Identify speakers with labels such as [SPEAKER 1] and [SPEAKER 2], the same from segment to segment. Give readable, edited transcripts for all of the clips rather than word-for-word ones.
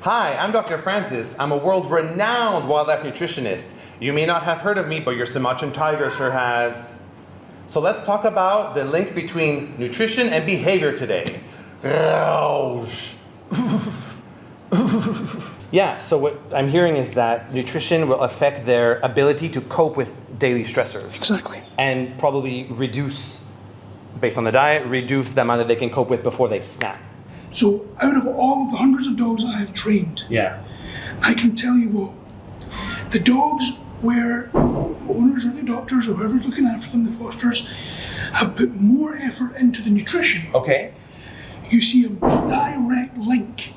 [SPEAKER 1] Hi, I'm Dr. Francis. I'm a world-renowned wildlife nutritionist. You may not have heard of me, but your Sumatran tiger sure has. So let's talk about the link between nutrition and behavior today. Yeah, so what I'm hearing is that nutrition will affect their ability to cope with daily stressors.
[SPEAKER 2] Exactly.
[SPEAKER 1] And probably reduce, based on the diet, reduce the amount that they can cope with before they snap.
[SPEAKER 2] So out of all of the hundreds of dogs that I have trained,
[SPEAKER 1] Yeah.
[SPEAKER 2] I can tell you what, the dogs where the owners or the doctors or whoever's looking after them, the fosters, have put more effort into the nutrition,
[SPEAKER 1] Okay.
[SPEAKER 2] you see a direct link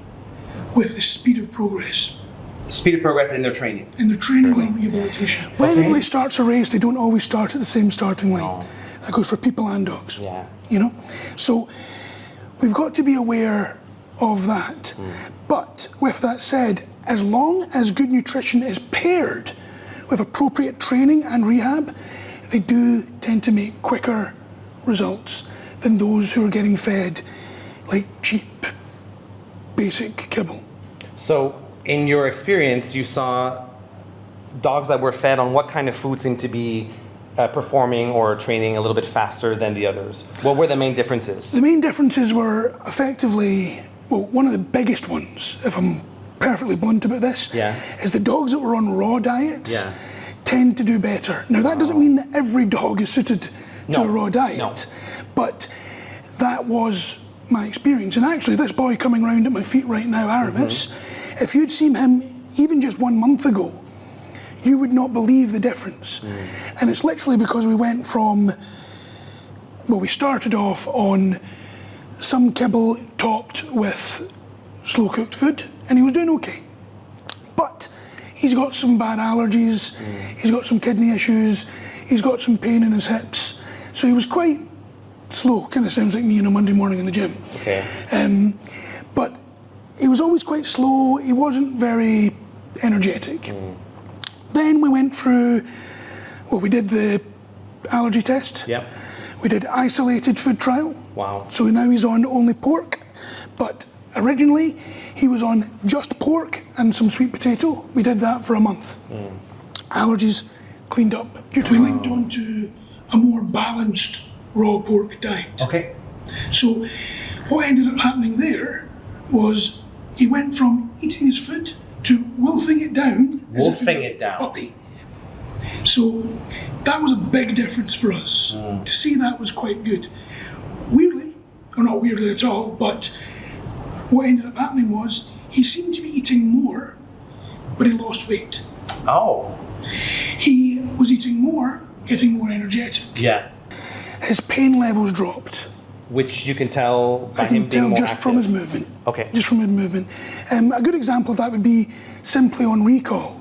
[SPEAKER 2] with the speed of progress
[SPEAKER 1] Speed of progress in their training.
[SPEAKER 2] in their training and rehabilitation. When everybody starts a race, they don't always start at the same starting line. That goes for people and dogs.
[SPEAKER 1] Yeah.
[SPEAKER 2] You know? So we've got to be aware of that. But with that said, as long as good nutrition is paired with appropriate training and rehab, they do tend to make quicker results than those who are getting fed like cheap, basic kibble.
[SPEAKER 1] So, in your experience, you saw dogs that were fed on what kind of food seemed to be performing or training a little bit faster than the others? What were the main differences?
[SPEAKER 2] The main differences were effectively, well, one of the biggest ones, if I'm perfectly blunt about this, is the dogs that were on raw diets tend to do better. Now, that doesn't mean that every dog is suited to a raw diet, but that was my experience. And actually, this boy coming round at my feet right now, Aramis, if you'd seen him even just 1 month ago, you would not believe the difference. And it's literally because we went from, well, we started off on some kibble topped with slow cooked food, and he was doing okay. But he's got some bad allergies, he's got some kidney issues, he's got some pain in his hips. So he was quite slow, kind of sounds like me on a Monday morning in the gym. But he was always quite slow, he wasn't very energetic. Then we went through, well, we did the allergy test. We did isolated food trial. So now he's on only pork, but originally he was on just pork and some sweet potato. We did that for a month. Allergies cleaned up. You're linked onto a more balanced raw pork diet. So what ended up happening there was he went from eating his food to wolfing it down. Puppy. So that was a big difference for us. To see that was quite good. Weirdly, or not weirdly at all, but what ended up happening was he seemed to be eating more, but he lost weight. He was eating more, getting more energetic. His pain levels dropped.
[SPEAKER 1] Which you can tell by
[SPEAKER 2] I can
[SPEAKER 1] him being more
[SPEAKER 2] just
[SPEAKER 1] active.
[SPEAKER 2] from his movement. Just from his movement. A good example of that would be simply on recall.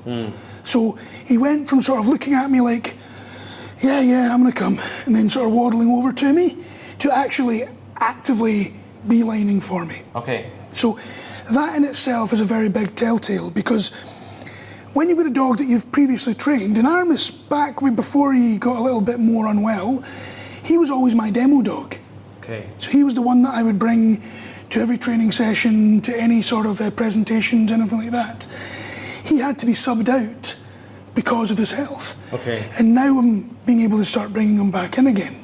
[SPEAKER 2] So he went from sort of looking at me like, yeah, I'm gonna come, and then sort of waddling over to me, to actually actively beelining for me. So that in itself is a very big telltale, because when you've got a dog that you've previously trained, and Aramis, before he got a little bit more unwell, he was always my demo dog. So he was the one that I would bring to every training session, to any sort of presentations, anything like that. He had to be subbed out because of his health. And now I'm being able to start bringing him back in again.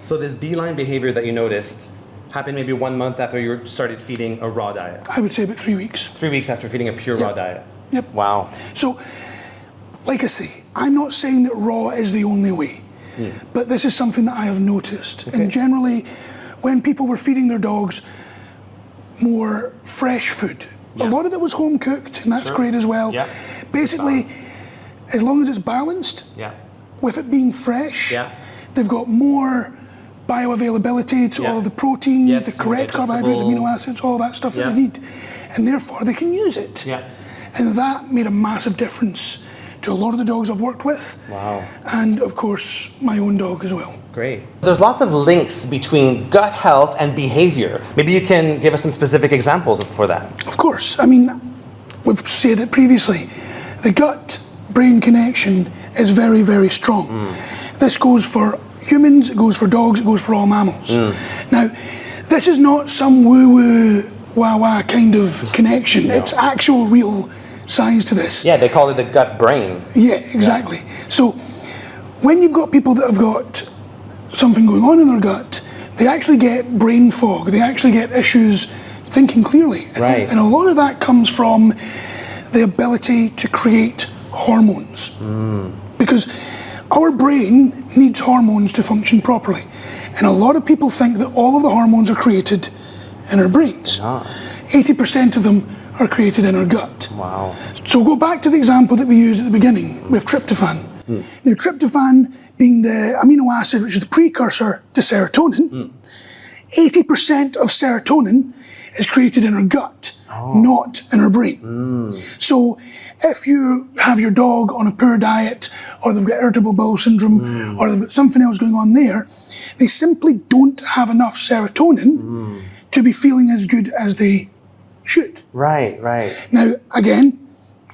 [SPEAKER 1] So this beeline behavior that you noticed happened maybe 1 month after you started feeding a raw diet?
[SPEAKER 2] I would say about 3 weeks.
[SPEAKER 1] 3 weeks after feeding a pure raw diet? Wow.
[SPEAKER 2] So, like I say, I'm not saying that raw is the only way, but this is something that I have noticed. And generally, when people were feeding their dogs more fresh food, a lot of it was home cooked, and that's great as well. Basically, as long as it's balanced, with it being fresh, they've got more bioavailability to all the proteins, the correct carbohydrates, amino acids, all that stuff that they need. And therefore they can use it. And that made a massive difference to a lot of the dogs I've worked with. And of course, my own dog as well.
[SPEAKER 1] Great. There's lots of links between gut health and behavior. Maybe you can give us some specific examples for that.
[SPEAKER 2] Of course. I mean, we've said it previously. The gut-brain connection is very, very strong. This goes for humans, it goes for dogs, it goes for all mammals. Now, this is not some woo-woo wah-wah kind of connection. It's actual real science to this.
[SPEAKER 1] Yeah, they call it the gut brain.
[SPEAKER 2] Yeah, exactly. So when you've got people that have got something going on in their gut, they actually get brain fog. They actually get issues thinking clearly.
[SPEAKER 1] Right.
[SPEAKER 2] And a lot of that comes from the ability to create hormones. Because our brain needs hormones to function properly. And a lot of people think that all of the hormones are created in our brains. 80% of them are created in our gut.
[SPEAKER 1] Wow.
[SPEAKER 2] So go back to the example that we used at the beginning with tryptophan. Now, tryptophan being the amino acid which is the precursor to serotonin, 80% of serotonin is created in our gut, not in our brain. So if you have your dog on a poor diet, or they've got irritable bowel syndrome, or they've got something else going on there, they simply don't have enough serotonin to be feeling as good as they should.
[SPEAKER 1] Right.
[SPEAKER 2] Now, again,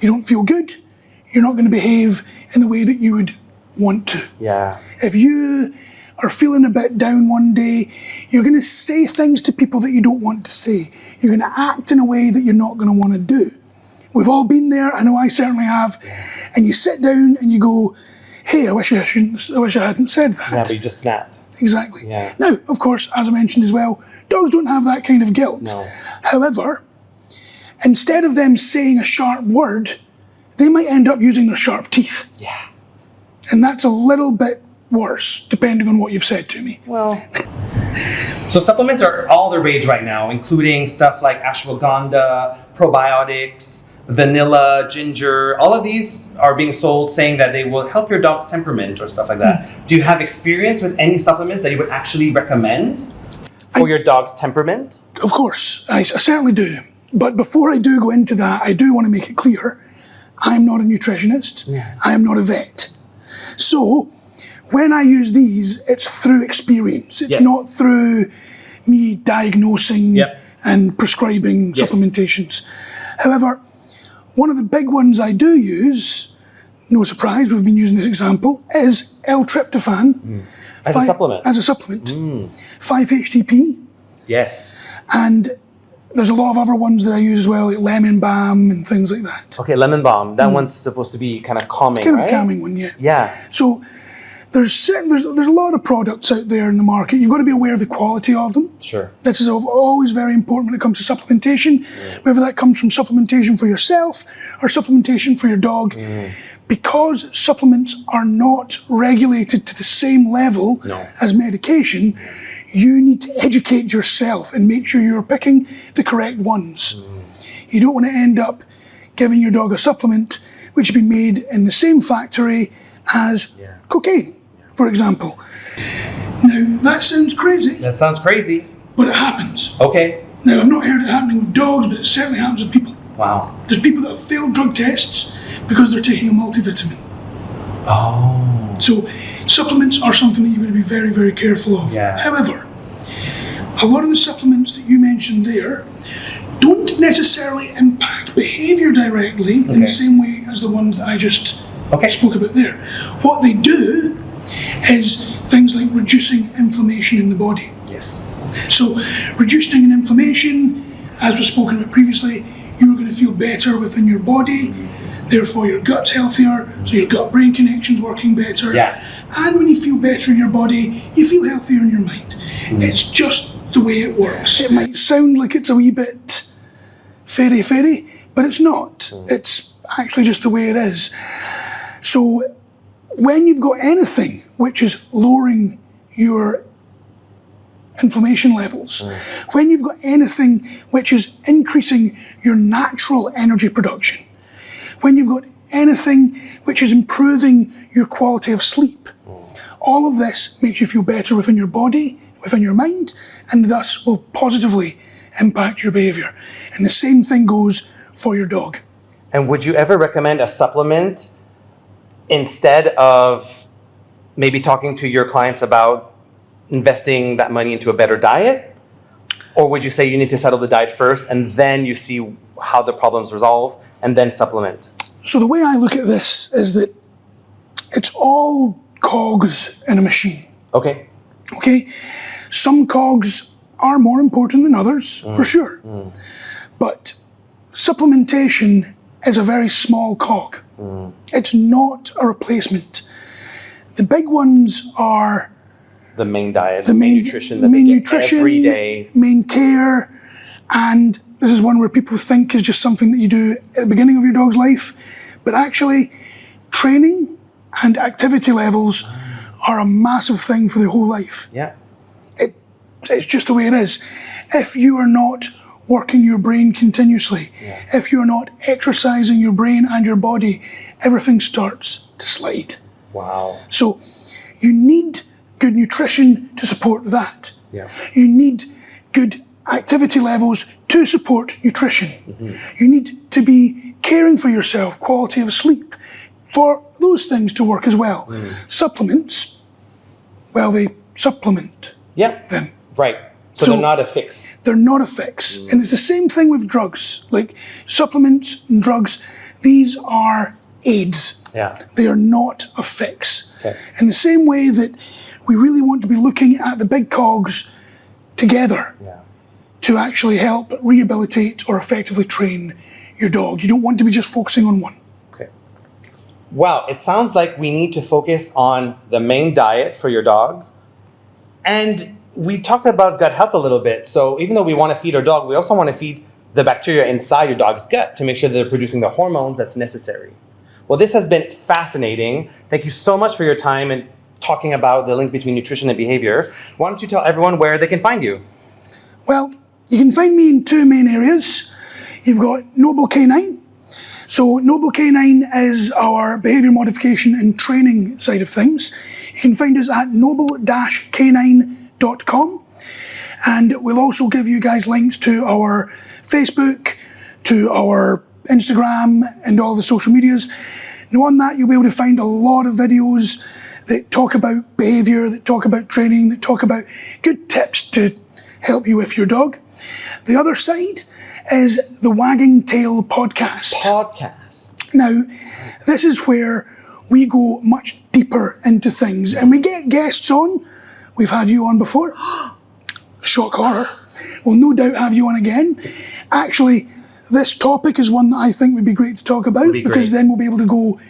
[SPEAKER 2] you don't feel good, you're not going to behave in the way that you would want to.
[SPEAKER 1] Yeah.
[SPEAKER 2] If you are feeling a bit down one day, you're going to say things to people that you don't want to say. You're going to act in a way that you're not going to want to do. We've all been there, I know I certainly have. And you sit down and you go, hey, I wish I hadn't said that.
[SPEAKER 1] Yeah, but you just snapped.
[SPEAKER 2] Exactly.
[SPEAKER 1] Yeah.
[SPEAKER 2] Now, of course, as I mentioned as well, dogs don't have that kind of guilt.
[SPEAKER 1] No.
[SPEAKER 2] However, instead of them saying a sharp word, they might end up using their sharp teeth.
[SPEAKER 1] Yeah.
[SPEAKER 2] And that's a little bit worse, depending on what you've said to me.
[SPEAKER 1] Well. So supplements are all the rage right now, including stuff like ashwagandha, probiotics, vanilla, ginger. All of these are being sold saying that they will help your dog's temperament or stuff like that. Do you have experience with any supplements that you would actually recommend for your dog's temperament?
[SPEAKER 2] Of course, I certainly do. But before I do go into that, I do want to make it clear, I'm not a nutritionist. I am not a vet. So when I use these, it's through experience. It's not through me diagnosing and prescribing supplementations. However, one of the big ones I do use, no surprise, we've been using this example, is L-tryptophan.
[SPEAKER 1] As a supplement?
[SPEAKER 2] As a supplement. 5-HTP.
[SPEAKER 1] Yes.
[SPEAKER 2] And there's a lot of other ones that I use as well, like lemon balm and things like that.
[SPEAKER 1] Okay, lemon balm. That one's supposed to be kind of calming,
[SPEAKER 2] Kind
[SPEAKER 1] right?
[SPEAKER 2] of a calming one, yeah.
[SPEAKER 1] Yeah.
[SPEAKER 2] So there's a lot of products out there in the market. You've got to be aware of the quality of them.
[SPEAKER 1] Sure.
[SPEAKER 2] This is always very important when it comes to supplementation, whether that comes from supplementation for yourself or supplementation for your dog. Because supplements are not regulated to the same level as medication, you need to educate yourself and make sure you're picking the correct ones. You don't want to end up giving your dog a supplement which has been made in the same factory as cocaine, for example. Now, that sounds crazy.
[SPEAKER 1] That sounds crazy.
[SPEAKER 2] But it happens.
[SPEAKER 1] Okay.
[SPEAKER 2] Now, I've not heard it happening with dogs, but it certainly happens with people.
[SPEAKER 1] Wow.
[SPEAKER 2] There's people that have failed drug tests because they're taking a multivitamin.
[SPEAKER 1] Oh.
[SPEAKER 2] So supplements are something that you've got to be very, very careful of. However, a lot of the supplements that you mentioned there don't necessarily impact behavior directly in the same way as the ones that I just spoke about there. What they do is things like reducing inflammation in the body.
[SPEAKER 1] Yes.
[SPEAKER 2] So reducing an inflammation, as was spoken about previously, you're going to feel better within your body, therefore your gut's healthier, so your gut-brain connection's working better. And when you feel better in your body, you feel healthier in your mind. It's just the way it works. It might sound like it's a wee bit fairy, but it's not. It's actually just the way it is. So when you've got anything which is lowering your inflammation levels, when you've got anything which is increasing your natural energy production, when you've got anything which is improving your quality of sleep, all of this makes you feel better within your body, within your mind, and thus will positively impact your behavior. And the same thing goes for your dog.
[SPEAKER 1] And would you ever recommend a supplement instead of maybe talking to your clients about investing that money into a better diet? Or would you say you need to settle the diet first and then you see how the problems resolve and then supplement?
[SPEAKER 2] So the way I look at this is that it's all cogs in a machine.
[SPEAKER 1] Okay.
[SPEAKER 2] Okay? Some cogs are more important than others, for sure. But supplementation is a very small cog. It's not a replacement. The big ones are
[SPEAKER 1] the main diet,
[SPEAKER 2] the main
[SPEAKER 1] nutrition,
[SPEAKER 2] the main nutrition,
[SPEAKER 1] every day,
[SPEAKER 2] main care, and this is one where people think is just something that you do at the beginning of your dog's life, but actually training and activity levels are a massive thing for their whole life.
[SPEAKER 1] Yeah.
[SPEAKER 2] It's just the way it is. If you are not working your brain continuously, if you're not exercising your brain and your body, everything starts to slide.
[SPEAKER 1] Wow.
[SPEAKER 2] So you need good nutrition to support that.
[SPEAKER 1] Yeah.
[SPEAKER 2] You need good activity levels to support nutrition. You need to be caring for yourself, quality of sleep, for those things to work as well. Supplements, well, they supplement them.
[SPEAKER 1] Right. So they're not a fix.
[SPEAKER 2] They're not a fix. And it's the same thing with drugs. Like supplements and drugs, these are aids.
[SPEAKER 1] Yeah.
[SPEAKER 2] They are not a fix.
[SPEAKER 1] Okay.
[SPEAKER 2] In the same way that we really want to be looking at the big cogs together to actually help rehabilitate or effectively train your dog. You don't want to be just focusing on one.
[SPEAKER 1] Okay. Wow, it sounds like we need to focus on the main diet for your dog. And we talked about gut health a little bit. So even though we want to feed our dog, we also want to feed the bacteria inside your dog's gut to make sure that they're producing the hormones that's necessary. Well, this has been fascinating. Thank you so much for your time and talking about the link between nutrition and behavior. Why don't you tell everyone where they can find you?
[SPEAKER 2] Well, you can find me in two main areas. You've got Noble Canine. So Noble Canine is our behavior modification and training side of things. You can find us at noble-canine.com. And we'll also give you guys links to our Facebook, to our Instagram, and all the social medias. Now on that, you'll be able to find a lot of videos that talk about behavior, that talk about training, that talk about good tips to help you with your dog. The other side is the Wagging Tail podcast. Now, this is where we go much deeper into things and we get guests on. We've had you on before. Shock horror. We'll no doubt have you on again. Actually, this topic is one that I think would be great to talk about because then we'll be able to go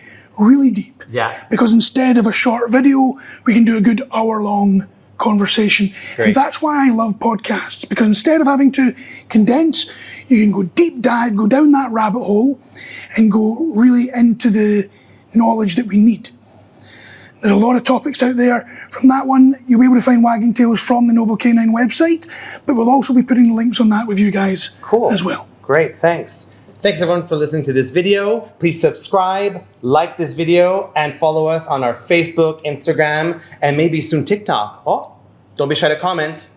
[SPEAKER 2] really deep.
[SPEAKER 1] Yeah.
[SPEAKER 2] Because instead of a short video, we can do a good hour-long conversation. And that's why I love podcasts, because instead of having to condense, you can go deep dive, go down that rabbit hole, and go really into the knowledge that we need. There's a lot of topics out there. From that one, you'll be able to find Wagging Tails from the Noble Canine website, but we'll also be putting the links on that with you guys as well.
[SPEAKER 1] Great, thanks. Thanks everyone for listening to this video. Please subscribe, like this video, and follow us on our Facebook, Instagram, and maybe soon TikTok. Oh, don't be shy to comment.